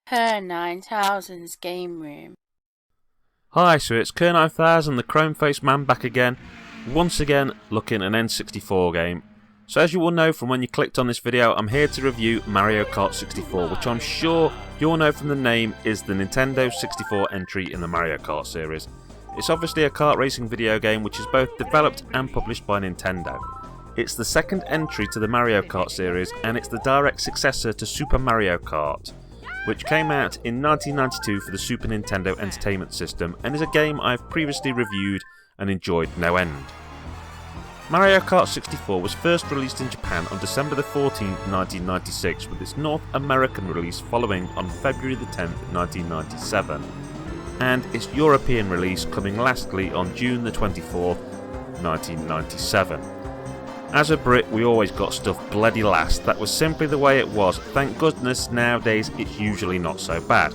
KERR9000'S Game Room. Hi, so it's KERR9000 The Chrome faced man back again, once again looking at an N64 game. So as you will know from when you clicked on this video, I'm here to review Mario Kart 64, which I'm sure you'll know from the name is the Nintendo 64 entry in the Mario Kart series. It's obviously a kart racing video game which is both developed and published by Nintendo. It's the second entry to the Mario Kart series, and it's the direct successor to Super Mario Kart, which came out in 1992 for the Super Nintendo Entertainment System and is a game I've previously reviewed and enjoyed no end. Mario Kart 64 was first released in Japan on December the 14th, 1996, with its North American release following on February the 10th, 1997, and its European release coming lastly on June the 24th, 1997. As a Brit, we always got stuff bloody last. That was simply the way it was. Thank goodness nowadays it's usually not so bad.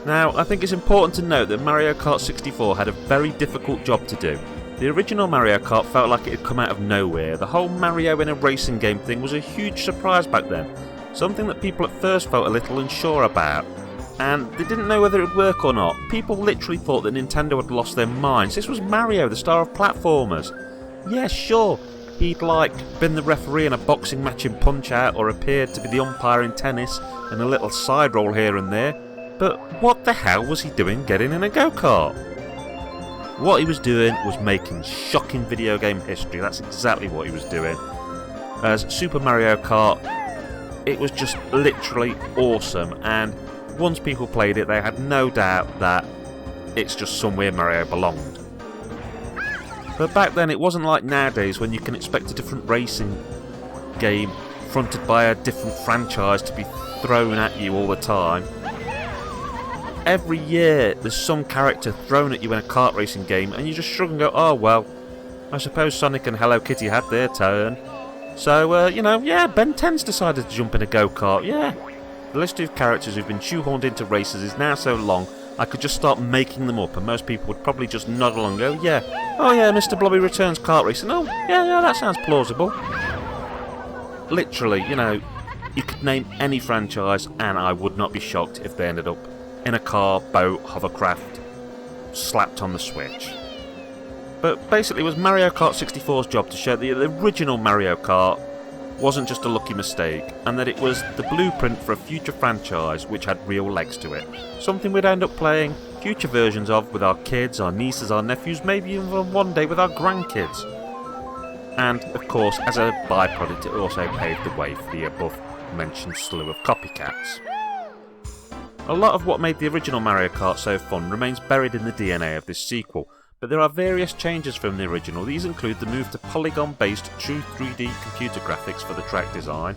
Now, I think it's important to note that Mario Kart 64 had a very difficult job to do. The original Mario Kart felt like it had come out of nowhere. The whole Mario in a racing game thing was a huge surprise back then. Something that people at first felt a little unsure about. And they didn't know whether it would work or not. People literally thought that Nintendo had lost their minds. This was Mario, the star of platformers. Yeah, sure. He'd been the referee in a boxing match in Punch-Out, or appeared to be the umpire in tennis and a little side roll here and there, but what the hell was he doing getting in a go-kart? What he was doing was making shocking video game history. That's exactly what he was doing. As Super Mario Kart, it was just literally awesome, and once people played it they had no doubt that it's just somewhere Mario belonged. But back then it wasn't like nowadays when you can expect a different racing game fronted by a different franchise to be thrown at you all the time. Every year there's some character thrown at you in a kart racing game and you just shrug and go, oh well, I suppose Sonic and Hello Kitty had their turn. So, yeah, Ben 10's decided to jump in a go-kart, yeah. The list of characters who've been shoehorned into races is now so long I could just start making them up and most people would probably just nod along and go, yeah, oh yeah, Mr. Blobby returns kart racing, oh yeah, that sounds plausible. Literally, you could name any franchise and I would not be shocked if they ended up in a car, boat, hovercraft, slapped on the Switch. But basically it was Mario Kart 64's job to show that the original Mario Kart wasn't just a lucky mistake, and that it was the blueprint for a future franchise which had real legs to it. Something we'd end up playing future versions of with our kids, our nieces, our nephews, maybe even one day with our grandkids. And, of course, as a byproduct, it also paved the way for the above mentioned slew of copycats. A lot of what made the original Mario Kart so fun remains buried in the DNA of this sequel, but there are various changes from the original. These include the move to polygon-based true 3D computer graphics for the track design,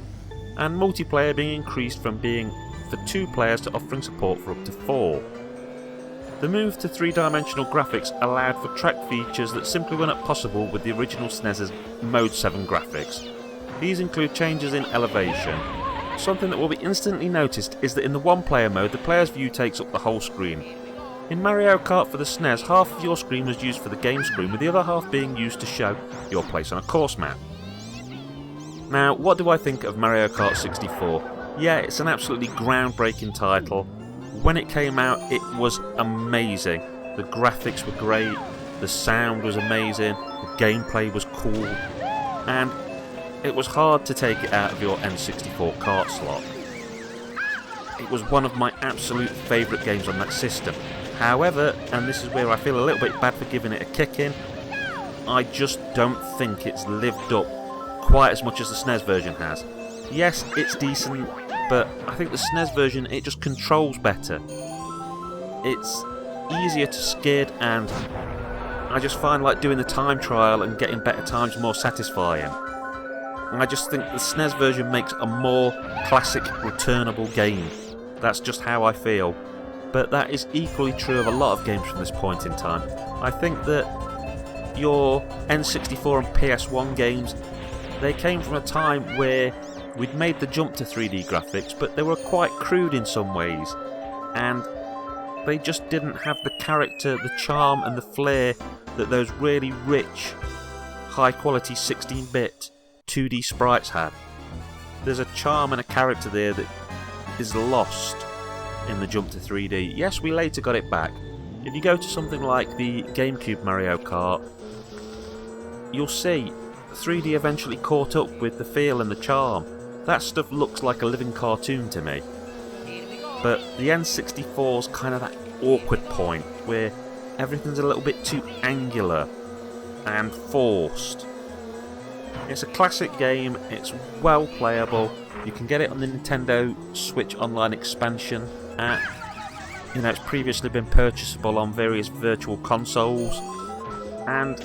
and multiplayer being increased from being for 2 players to offering support for up to 4. The move to 3-dimensional graphics allowed for track features that simply were not possible with the original SNES's Mode 7 graphics. These include changes in elevation. Something that will be instantly noticed is that in the one-player mode the player's view takes up the whole screen. In Mario Kart for the SNES, half of your screen was used for the game screen, with the other half being used to show your place on a course map. Now, what do I think of Mario Kart 64? Yeah, it's an absolutely groundbreaking title. When it came out, it was amazing. The graphics were great, the sound was amazing, the gameplay was cool, and it was hard to take it out of your N64 kart slot. It was one of my absolute favourite games on that system. However, and this is where I feel a little bit bad for giving it a kick in, I just don't think it's lived up quite as much as the SNES version has. Yes, it's decent, but I think the SNES version, it just controls better. It's easier to skid, and I just find like doing the time trial and getting better times more satisfying. And I just think the SNES version makes a more classic, returnable game. That's just how I feel. But that is equally true of a lot of games from this point in time. I think that your N64 and PS1 games, they came from a time where we'd made the jump to 3D graphics, but they were quite crude in some ways, and they just didn't have the character, the charm and the flair that those really rich, high quality 16-bit 2D sprites had. There's a charm and a character there that is lost in the jump to 3D. Yes, we later got it back. If you go to something like the GameCube Mario Kart, you'll see 3D eventually caught up with the feel and the charm. That stuff looks like a living cartoon to me. But the N64's kind of that awkward point where everything's a little bit too angular and forced. It's a classic game, it's well playable. You can get it on the Nintendo Switch Online expansion app. You know, it's previously been purchasable on various virtual consoles. And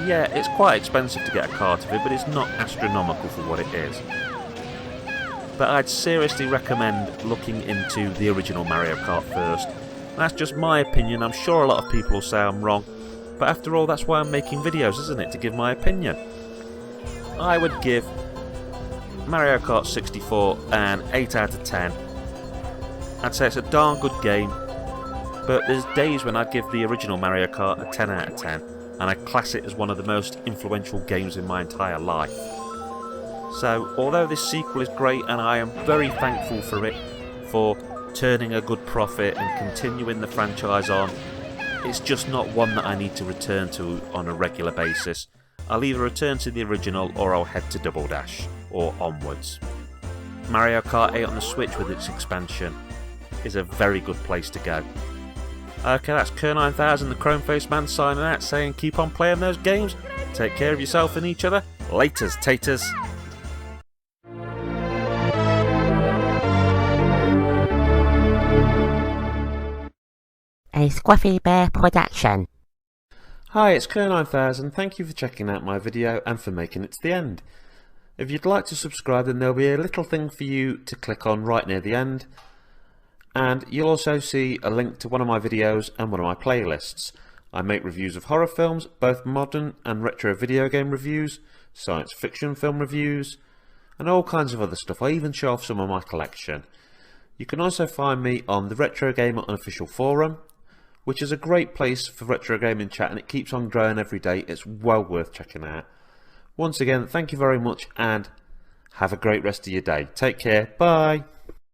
yeah, it's quite expensive to get a cart of it, but it's not astronomical for what it is. But I'd seriously recommend looking into the original Mario Kart first. That's just my opinion. I'm sure a lot of people will say I'm wrong. But after all, that's why I'm making videos, isn't it? To give my opinion. I would give Mario Kart 64 an 8 out of 10. I'd say it's a darn good game. But there's days when I'd give the original Mario Kart a 10 out of 10. And I class it as one of the most influential games in my entire life. So, although this sequel is great and I am very thankful for it, for turning a good profit and continuing the franchise on, it's just not one that I need to return to on a regular basis. I'll either return to the original or I'll head to Double Dash, or onwards. Mario Kart 8 on the Switch with its expansion is a very good place to go. Okay, that's KERR9000 The Chrome Face Man signing out, saying keep on playing those games, take care of yourself and each other, laters taters. A Squaffy Bear production. Hi, it's KERR9000. Thank you for checking out my video and for making it to the end. If you'd like to subscribe, then there'll be a little thing for you to click on right near the end. And you'll also see a link to one of my videos and one of my playlists. I make reviews of horror films, both modern and retro video game reviews, science fiction film reviews, and all kinds of other stuff. I even show off some of my collection. You can also find me on the Retro Gamer Unofficial Forum, which is a great place for retro gaming chat, and it keeps on growing every day. It's well worth checking out. Once again, thank you very much and have a great rest of your day. Take care. Bye.